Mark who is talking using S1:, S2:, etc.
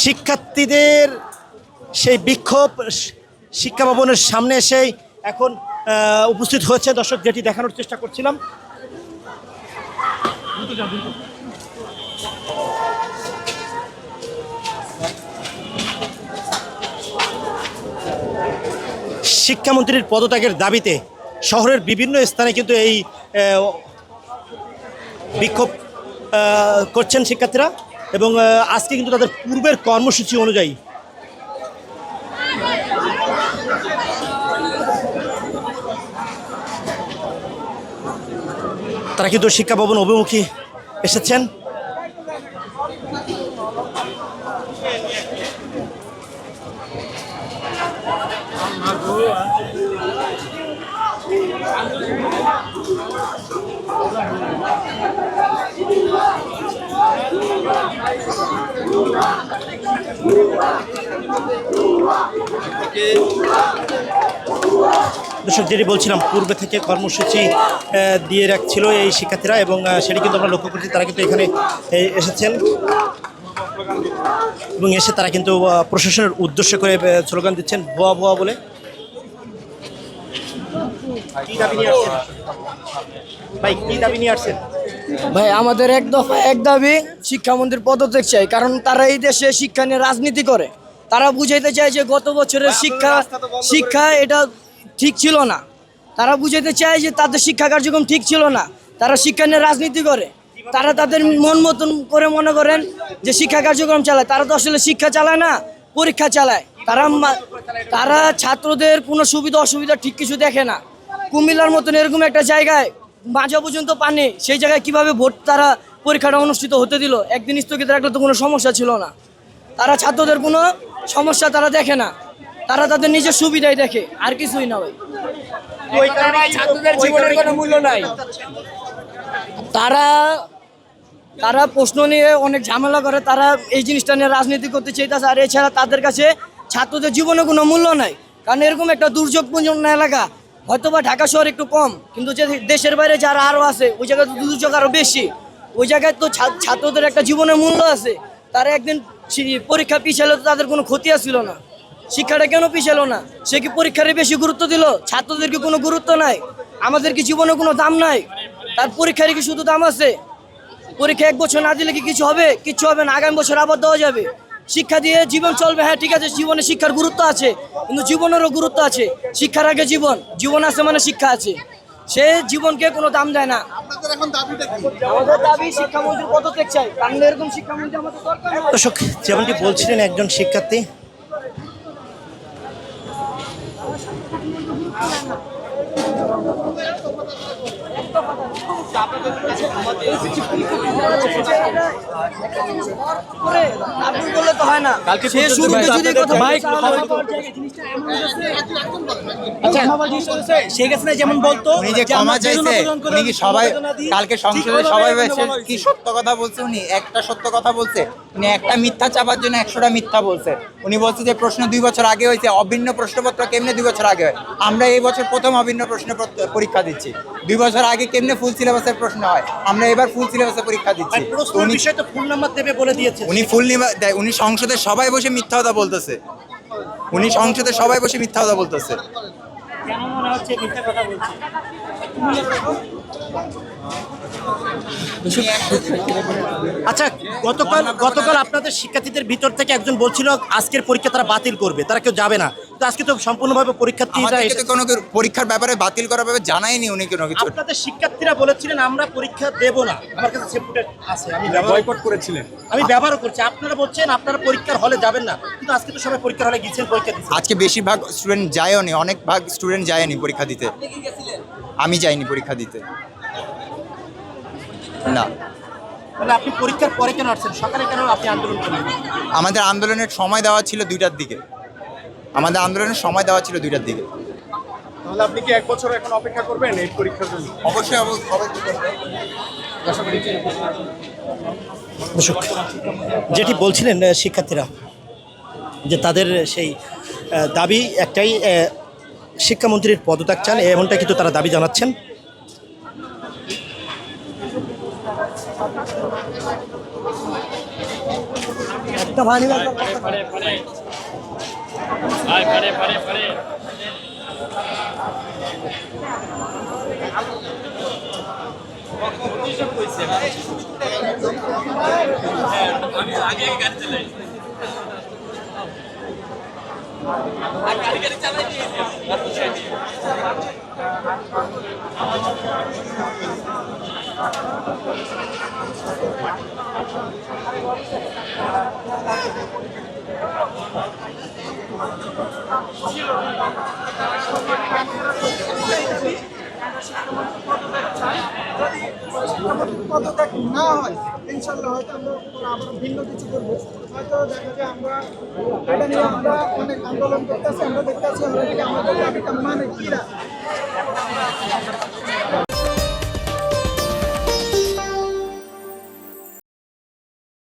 S1: শিক্ষার্থীদের সেই বিক্ষোভ শিক্ষা ভবনের সামনে এসেই এখন উপস্থিত হয়েছে। দর্শক, যেটি দেখানোর চেষ্টা করছিলাম, শিক্ষামন্ত্রীর পদত্যাগের দাবিতে শহরের বিভিন্ন স্থানে কিন্তু এই বিক্ষোভ করছেন শিক্ষার্থীরা, এবং আজকে কিন্তু তাদের পূর্বের কর্মসূচি অনুযায়ী তারা কিন্তু শিক্ষা ভবন অভিমুখী এসেছেন। দর্শক, যেটি বলছিলাম, পূর্বে থেকে কর্মসূচি দিয়ে রাখছিল এই শিক্ষার্থীরা, এবং সেটি কিন্তু আমরা লক্ষ্য করছি। তারা কিন্তু এখানে এসেছেন এবং এসে তারা কিন্তু প্রশাসনের উদ্দেশ্য করে স্লোগান দিচ্ছেন, ভুয়া ভুয়া বলে। ভাই, কি দাবি নিয়ে আসছেন?
S2: ভাই, আমাদের এক দাবি শিক্ষামন্ত্রীর পদত্যাগ চাই, কারণ তারা এই দেশে শিক্ষা নিয়ে রাজনীতি করে। তারা বুঝাইতে চায় যে গত বছরের শিক্ষা এটা ঠিক ছিল না। তারা বুঝাইতে চায় যে তাদের শিক্ষা কার্যক্রম ঠিক ছিল না। তারা শিক্ষা নিয়ে রাজনীতি করে। তারা তাদের মন মতন করে মনে করেন যে শিক্ষা কার্যক্রম চালায়। তারা তো আসলে শিক্ষা চালায় না, পরীক্ষা চালায়। তারা ছাত্রদের কোনো সুবিধা অসুবিধা ঠিক কিছু দেখে না। কুমিল্লার মতন এরকম একটা জায়গায় মাঝা পর্যন্ত পানি, সেই জায়গায় কিভাবে ভোট তারা পরীক্ষাটা অনুষ্ঠিত হতে দিল? একদিন স্থগিত রাখলে তো কোনো সমস্যা ছিল না। তারা ছাত্রদের কোনো সমস্যা তারা দেখে না, তারা তাদের নিজের সুবিধাই দেখে, আর কিছুই না ভাই।
S3: ছাত্রদের জীবনের কোনো মূল্য নাই।
S2: তারা প্রশ্ন নিয়ে অনেক ঝামেলা করে। তারা এই জিনিসটা নিয়ে রাজনীতি করতে চাইতেছে। আর এছাড়া তাদের কাছে ছাত্রদের জীবনে কোনো মূল্য নাই, কারণ এরকম একটা দুর্যোগপূর্ণ এলাকা। হয়তোবা ঢাকা শহর একটু কম, কিন্তু যে দেশের বাইরে যারা আরও আছে, ওই জায়গায় তো দুর্যোগ আরও বেশি। ওই জায়গায় তো ছাত্রদের একটা জীবনের মূল্য আছে। তারা একদিন পরীক্ষা পিছালে তো তাদের কোনো ক্ষতি আসছিল না। শিক্ষাটা কেন পিছালো না? সে কি পরীক্ষারে বেশি গুরুত্ব দিল? ছাত্রদের কি কোনো গুরুত্ব নাই? আমাদের কি জীবনে কোনো দাম নাই? তার পরীক্ষার কি শুধু দাম আছে? পরীক্ষা এক বছর না দিলে কি কিছু হবে? কিচ্ছু হবে না। আগামী বছর আবার দেওয়া যাবে। শিক্ষা দিয়ে জীবন চলবে, হ্যাঁ ঠিক আছে, জীবনে শিক্ষার গুরুত্ব আছে, কিন্তু জীবনেরও গুরুত্ব আছে। শিক্ষার আগে জীবন আছে মানে শিক্ষা আছে। সে জীবনকে কোনো দাম দেয় না। আমাদের দাবি শিক্ষামন্ত্রীর পদত্যাগ চাই, কারণ এরকম শিক্ষামন্ত্রী আমাদের দরকার।
S1: দর্শক, যেমনটি বলছিলেন একজন শিক্ষার্থী,
S3: শেখ হাসিনা যেমন বলতো,
S4: উনি যে ক্ষমা চাইছে, উনি কি সবাই কালকে সংসদে সবাই কি সত্য কথা বলছে? উনি একটা সত্য কথা বলছে? উনি একটা মিথ্যা চাপার জন্য 100টা মিথ্যা বলছে। উনি বলছে যে প্রশ্ন 2 বছর আগে হয়েছে। অভিন্ন প্রশ্নপত্র কেমনে 2 বছর আগে হয়? আমরা এই বছর প্রথম অভিন্ন প্রশ্ন পরীক্ষা দিচ্ছি। 2 বছর আগে কেমনে ফুল সিলেবাসের প্রশ্ন হয়? আমরা এবার ফুল সিলেবাসে পরীক্ষা দিচ্ছি।
S1: উনি বিষয় তো ফুল নাম্বার দেবে বলে দিয়েছে।
S4: উনি ফুল দেয়। উনি সংসদে সবাই বসে মিথ্যা কথা বলতেছে। উনি সংসদে সবাই বসে মিথ্যা কথা বলতেছে।
S1: কেন মনে হচ্ছে মিথ্যা কথা বলছে? আচ্ছা, গতকাল আপনাদের শিক্ষার্থীদের ভিতর থেকে একজন বলছিল আজকের পরীক্ষা তারা বাতিল করবে, তারা কেউ যাবে না। তো আজকে তো সম্পূর্ণভাবে পরীক্ষার্থীরা
S4: কোনো পরীক্ষার ব্যাপারে বাতিল করার ব্যাপারে জানায়নি উনি কোনো কিছু।
S1: আপনাদের শিক্ষার্থীরা বলেছিলেন আমরা পরীক্ষা দেব না। আমার কাছে সেপুটে আছে, আমি বয়কট করেছিলেন, আমি ব্যবহারও করছি। আপনারা বলছেন আপনারা পরীক্ষার হলে যাবেন না, কিন্তু আজকে তো সবাই পরীক্ষার হলে গিয়েছেন, পরীক্ষা দিচ্ছেন।
S4: আজকে বেশিরভাগ স্টুডেন্ট যায়নি, অনেক ভাগ স্টুডেন্ট যায়নি পরীক্ষা দিতে। আমি যাইনি পরীক্ষা দিতে। না।
S1: তাহলে আপনি পরীক্ষার পরে কেন আসছেন? সকালে কেন আপনি আন্দোলন করলেন?
S4: আমাদের আন্দোলনের সময় দেওয়া ছিল 2টার দিকে। আমাদের আন্দোলনের সময় দেওয়া ছিল 2টার দিকে।
S5: তাহলে আপনি কি 1 বছর এখন অপেক্ষা করবেন এই পরীক্ষার জন্য?
S4: অবশ্যই
S1: যেটি বলছিলেন শিক্ষার্থীরা, যে তাদের সেই দাবি একটাই, শিক্ষামন্ত্রীর পদত্যাগ চান, এমনটা কিন্তু তারা দাবি জানাচ্ছেন।
S2: একটা ভানি
S6: পদত্যাগ না হয় ইনশাল্লাহ হয়তো আমরা আবার ভিন্ন কিছু করবো। হয়তো দেখা যায় আমরা এটা নিয়ে আমরা অনেক আন্দোলন করতেছি, আমরা দেখতেছি আমাদের দাবিটা মানে কি